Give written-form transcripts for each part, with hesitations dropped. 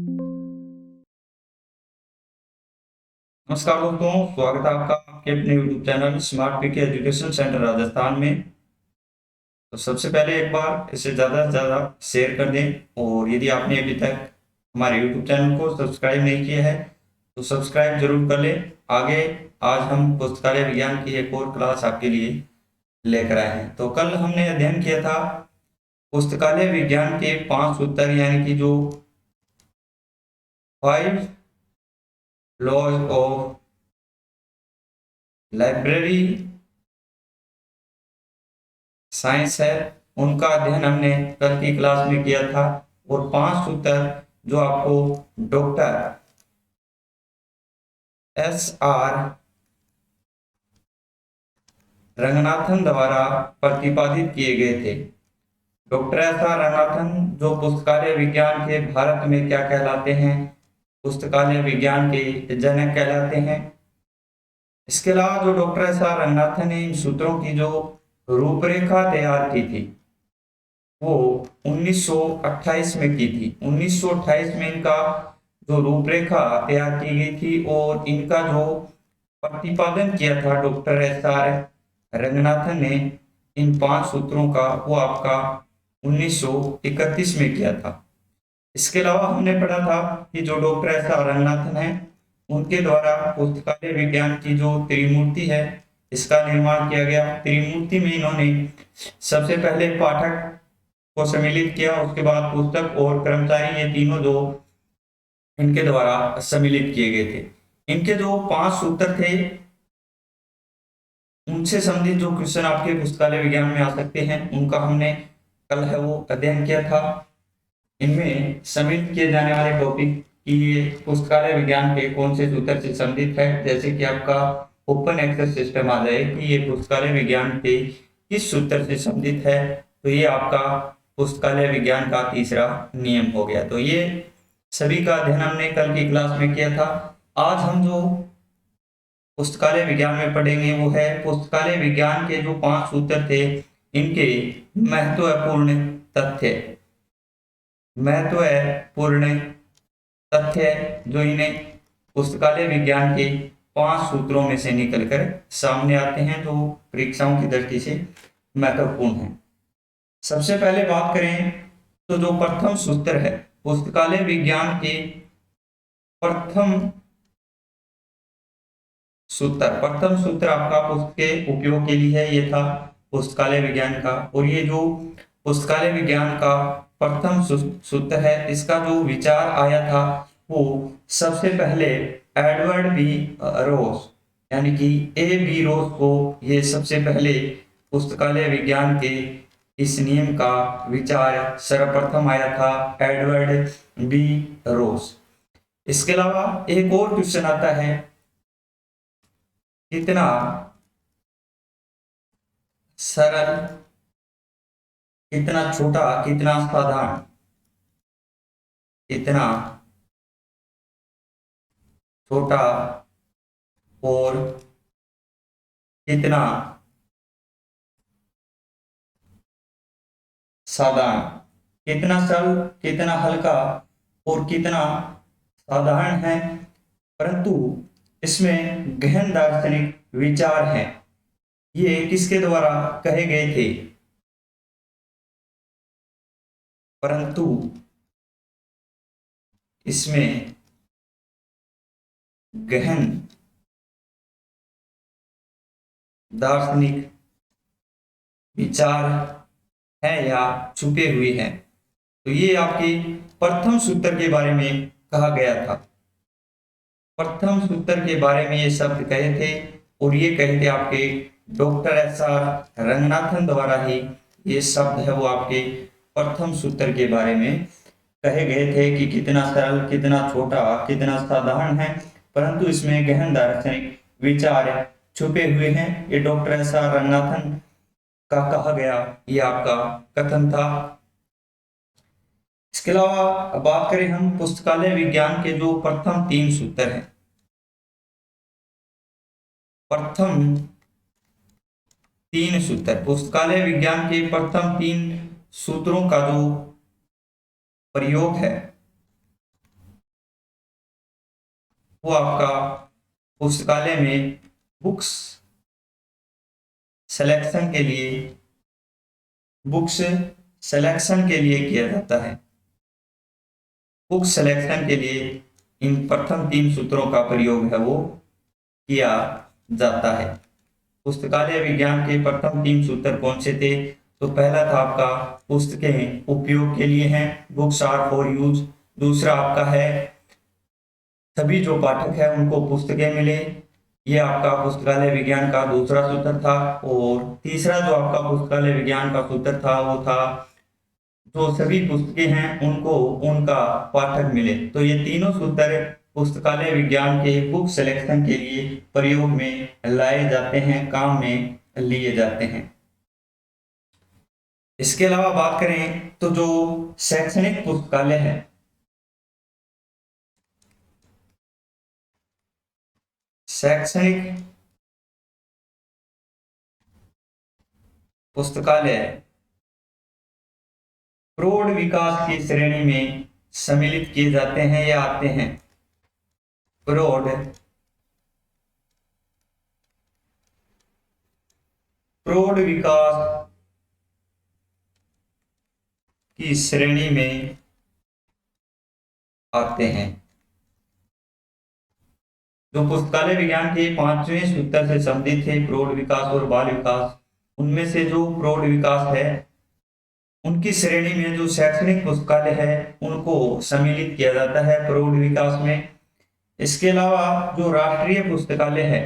नमस्कार दोस्तों, स्वागत है आपका आपके अपने YouTube चैनल स्मार्ट पीके एजुकेशन सेंटर राजस्थान में। तो सबसे पहले एक बार इसे ज़्यादा से ज़्यादा शेयर कर दें, और यदि आपने अभी तक हमारे YouTube चैनल को सब्सक्राइब नहीं किया है तो सब्सक्राइब जरूर कर लें। आगे आज हम पुस्तकालय विज्ञान की एक और क्लास आपके लिए लेकर आए हैं। तो कल हमने अध्ययन किया था पुस्तकालय विज्ञान के 5 सूत्र, यानी कि जो 5 लॉज ऑफ लाइब्रेरी साइंस है, उनका अध्ययन हमने कल की क्लास में किया था। और 5 सूत्र जो आपको डॉक्टर S.R. रंगनाथन द्वारा प्रतिपादित किए गए थे। Doctor S.R. रंगनाथन जो पुस्तकालय विज्ञान के भारत में क्या कहलाते हैं, पुस्तकालय विज्ञान के जनक कहलाते हैं। इसके अलावा जो डॉक्टर S.R. रंगनाथन ने इन सूत्रों की जो रूपरेखा तैयार की थी वो 1928 में की थी। 1928 में इनका जो रूपरेखा तैयार की गई थी और इनका जो प्रतिपादन किया था डॉक्टर S.R. रंगनाथन ने इन 5 सूत्रों का, वो आपका 1931 में किया था। इसके अलावा हमने पढ़ा था कि जो डॉक्टर S.R. रंगनाथन है उनके द्वारा पुस्तकालय विज्ञान की जो त्रिमूर्ति है इसका निर्माण किया गया। त्रिमूर्ति में इन्होंने सबसे पहले पाठक को सम्मिलित किया, उसके बाद पुस्तक और कर्मचारी, ये तीनों जो इनके द्वारा सम्मिलित किए गए थे। इनके जो 5 सूत्र थे उनसे संबंधित जो क्वेश्चन आपके पुस्तकालय विज्ञान में आ सकते हैं उनका हमने कल है वो अध्ययन किया था। इनमें सम्मिलित किए जाने वाले टॉपिक कि ये पुस्तकालय विज्ञान के कौन से सूत्र से संबंधित है, जैसे कि आपका ओपन एक्सेस सिस्टम आ जाए कि ये पुस्तकालय विज्ञान के किस सूत्र से संबंधित है, तो ये आपका पुस्तकालय विज्ञान का तीसरा नियम हो गया। तो ये सभी का अध्ययन हमने कल की क्लास में किया था। आज हम जो पुस्तकालय विज्ञान में पढ़ेंगे वो है पुस्तकालय विज्ञान के जो 5 सूत्र थे इनके महत्वपूर्ण तथ्य। महत्वपूर्ण तथ्य जो इन्हें पुस्तकालय विज्ञान के 5 सूत्रों में से निकलकर सामने आते हैं, जो परीक्षाओं की दृष्टि से महत्वपूर्ण है। सबसे पहले बात करें तो जो प्रथम सूत्र है पुस्तकालय विज्ञान के प्रथम सूत्र आपका पुस्तक के उपयोग के लिए है, ये था पुस्तकालय विज्ञान का। और ये जो पुस्तकालय विज्ञान का प्रथम सूत्र है इसका जो विचार आया था वो सबसे पहले एडवर्ड बी रोज, यानी कि A.B. रोज को ये सबसे पहले पुस्तकालय विज्ञान के इस नियम का विचार सर्वप्रथम आया था एडवर्ड बी रोज। इसके अलावा एक और क्वेश्चन आता है, कितना सरल, कितना छोटा, कितना साधारण, कितना छोटा और कितना साधारण, कितना सरल, कितना हल्का और कितना साधारण है, परंतु इसमें गहन दार्शनिक विचार हैं। ये किसके द्वारा कहे गए थे? परंतु इसमें गहन दार्शनिक विचार है या छुपे हुए हैं। तो ये आपके प्रथम सूत्र के बारे में कहा गया था। प्रथम सूत्र के बारे में ये शब्द कहे थे और ये कहे थे आपके डॉक्टर S.R. रंगनाथन द्वारा ही ये शब्द है वो आपके प्रथम सूत्र के बारे में कहे गए थे कि कितना सरल, कितना छोटा, कितना साधारण है, परंतु इसमें गहन दार्शनिक विचार छुपे हुए हैं। ये डॉक्टर S.R. रंगनाथन का कहा गया ये आपका कथन था। इसके अलावा बात करें हम पुस्तकालय विज्ञान के जो प्रथम 3 सूत्र हैं, प्रथम 3 सूत्र, पुस्तकालय विज्ञान के प्रथम 3 सूत्रों का जो प्रयोग है वो आपका पुस्तकालय में बुक्स सिलेक्शन के लिए किया जाता है। बुक सिलेक्शन के लिए इन प्रथम 3 सूत्रों का प्रयोग है वो किया जाता है। पुस्तकालय विज्ञान के प्रथम 3 सूत्र कौन से थे? तो पहला था आपका पुस्तकें उपयोग के लिए हैं, बुक्स आर फॉर यूज। दूसरा आपका है सभी जो पाठक है उनको पुस्तकें मिले, ये आपका पुस्तकालय विज्ञान का दूसरा सूत्र था। और तीसरा जो आपका पुस्तकालय विज्ञान का सूत्र था वो था जो सभी पुस्तकें हैं उनको उनका पाठक मिले। तो ये तीनों सूत्र पुस्तकालय विज्ञान के बुक सिलेक्शन के लिए प्रयोग में लाए जाते हैं, काम में लिए जाते हैं। इसके अलावा बात करें तो जो शैक्षणिक पुस्तकालय है, शैक्षणिक पुस्तकालय प्रौढ़ विकास की श्रेणी में सम्मिलित किए जाते हैं या आते हैं। प्रौढ़ विकास की श्रेणी में आते हैं। जो पुस्तकालय विज्ञान के 5वें सूत्र से संबंधित थे, प्रौढ़ विकास और बाल विकास, उनमें से जो प्रौढ़ विकास है उनकी श्रेणी में जो शैक्षणिक पुस्तकालय है उनको सम्मिलित किया जाता है प्रौढ़ विकास में। इसके अलावा जो राष्ट्रीय पुस्तकालय है,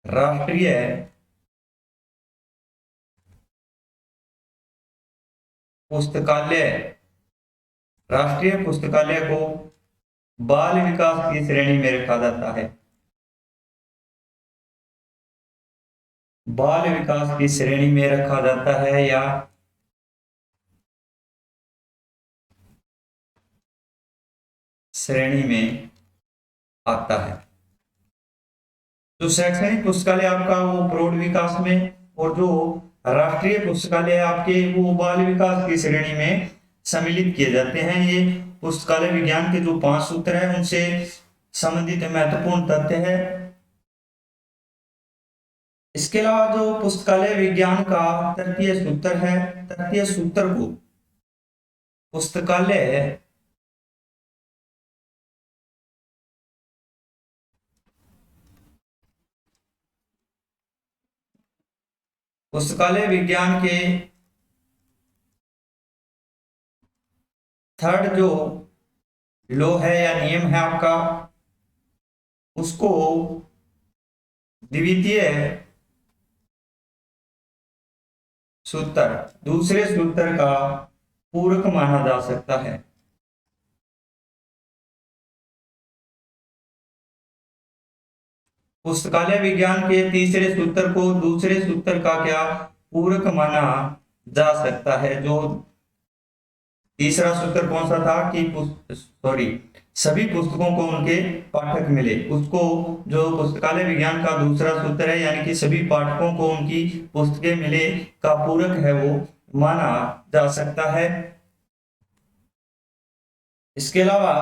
राष्ट्रीय पुस्तकालय को बाल विकास की श्रेणी में रखा जाता है। बाल विकास की श्रेणी में रखा जाता है या श्रेणी में आता है। जो शैक्षणिक पुस्तकालय आपका वो प्रौढ़ विकास में, और जो राष्ट्रीय पुस्तकालय आपके वो बाल विकास की श्रेणी में सम्मिलित किए जाते हैं। ये पुस्तकालय विज्ञान के जो 5 सूत्र हैं उनसे संबंधित महत्वपूर्ण तथ्य है। इसके अलावा जो पुस्तकालय विज्ञान का तृतीय सूत्र है, तृतीय सूत्र को पुस्तकालय विज्ञान के थर्ड जो लॉ है या नियम है आपका, उसको द्वितीय सूत्र, दूसरे सूत्र का पूरक माना जा सकता है। पुस्तकालय विज्ञान के तीसरे सूत्र को दूसरे सूत्र का क्या पूरक माना जा सकता है। जो तीसरा सूत्र कौन सा था कि सभी पुस्तकों को उनके पाठक मिले, उसको जो पुस्तकालय विज्ञान का दूसरा सूत्र है यानी कि सभी पाठकों को उनकी पुस्तकें मिले का पूरक है वो माना जा सकता है। इसके अलावा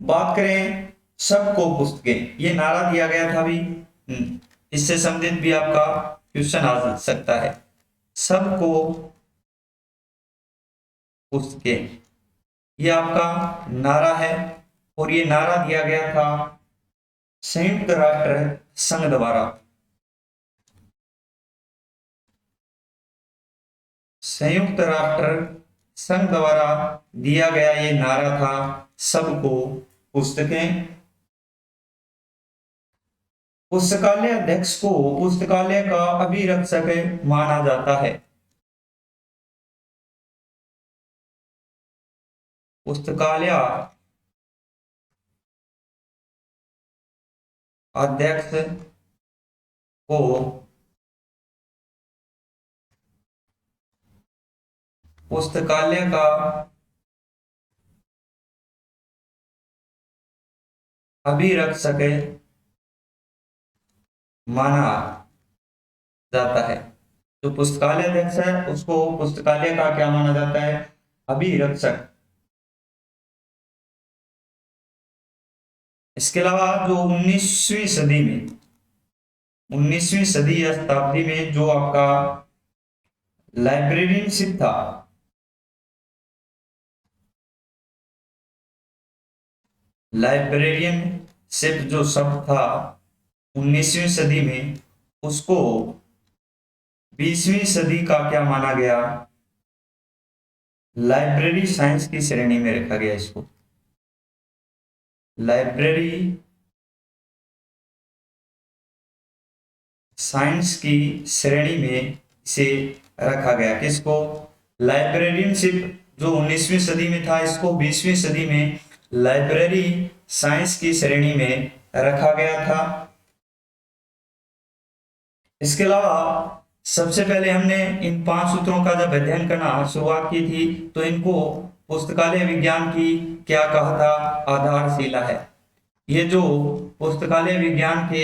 बात करें सबको पुस्तकें, ये नारा दिया गया था भी, इससे संबंधित भी आपका क्वेश्चन आ सकता है। सबको पुस्तकें, ये आपका नारा है और ये नारा दिया गया था संयुक्त राष्ट्र संघ द्वारा। संयुक्त राष्ट्र संघ द्वारा दिया गया ये नारा था सबको पुस्तकें। पुस्तकालय अध्यक्ष को पुस्तकालय का अभिरक्षक माना जाता है। पुस्तकालय अध्यक्ष को पुस्तकालय का अभिरक्षक माना जाता है। जो पुस्तकालय अध्यक्ष है उसको पुस्तकालय का क्या माना जाता है, अभिरक्षक। इसके अलावा जो 19वीं सदी में 19वीं सदी या शताब्दी में जो आपका लाइब्रेरियनशिप था, लाइब्रेरियनशिप जो शब्द था 19वीं सदी में, उसको 20वीं सदी का क्या माना गया, लाइब्रेरी साइंस की श्रेणी में रखा गया। इसको लाइब्रेरी साइंस की श्रेणी में इसे रखा गया। किसको? लाइब्रेरियनशिप जो 19वीं सदी में था, इसको 20वीं सदी में लाइब्रेरी साइंस की श्रेणी में रखा गया था। इसके अलावा सबसे पहले हमने इन 5 सूत्रों का जब अध्ययन करना शुरुआत की थी, तो इनको पुस्तकालय विज्ञान की क्या कहा था, आधारशिला है। ये जो पुस्तकालय विज्ञान के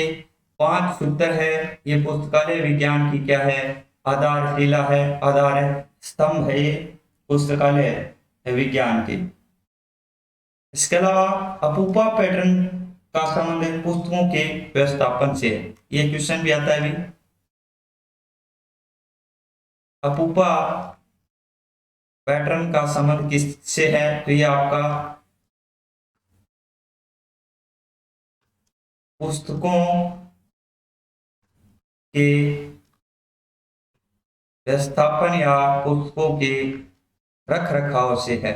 5 सूत्र है, ये पुस्तकालय विज्ञान की क्या है, आधारशिला है, आधार है, स्तंभ है ये पुस्तकालय विज्ञान के। इसके अलावा अपूपा पैटर्न का संबंध पुस्तकों के व्यवस्थापन से है। ये क्वेश्चन भी आता है भी। अपूपा पैटर्न का संबंध किससे है, तो ये आपका पुस्तकों के व्यवस्थापन या पुस्तकों के रख रखाव से है।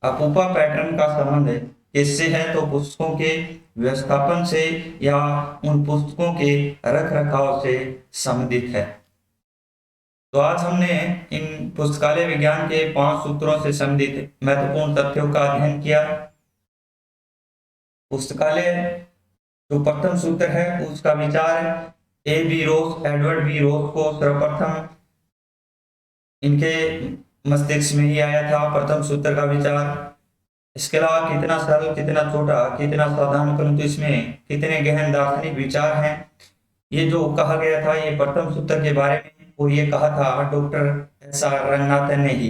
अपूपा पैटर्न का संबंध किससे है, तो पुस्तकों के व्यवस्थापन से या उन पुस्तकों के रख रखाव से संबंधित है। तो आज हमने इन पुस्तकालय विज्ञान के 5 सूत्रों से संबंधित महत्वपूर्ण तथ्यों का अध्ययन किया। पुस्तकालय जो प्रथम सूत्र है उसका विचार A.B. रोस, एडवर्ड बी रोस को सर्वप्रथम इनके मस्तिष्क में ही आया था प्रथम सूत्र का विचार। इसके अलावा कितना सरल, कितना छोटा, कितना साधारण, परंतु इसमें कितने गहन दार्शनिक विचार हैं, ये जो कहा गया था ये प्रथम सूत्र के बारे में, और ये कहा था डॉक्टर एस आर रंगनाथन ने ही।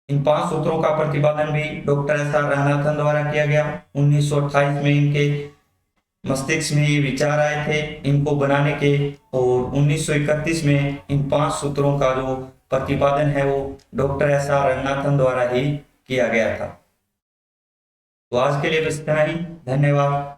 इन 5 सूत्रों का प्रतिपादन भी डॉक्टर एस आर रंगनाथन द्वारा किया गया। 1928 में इनके मस्तिष्क में ये विचार आए थे इनको बनाने के, और 1931 में इन 5 सूत्रों का जो प्रतिपादन है वो डॉक्टर एस आर रंगनाथन द्वारा ही किया गया था। तो आज के लिए बस इतना ही। धन्यवाद।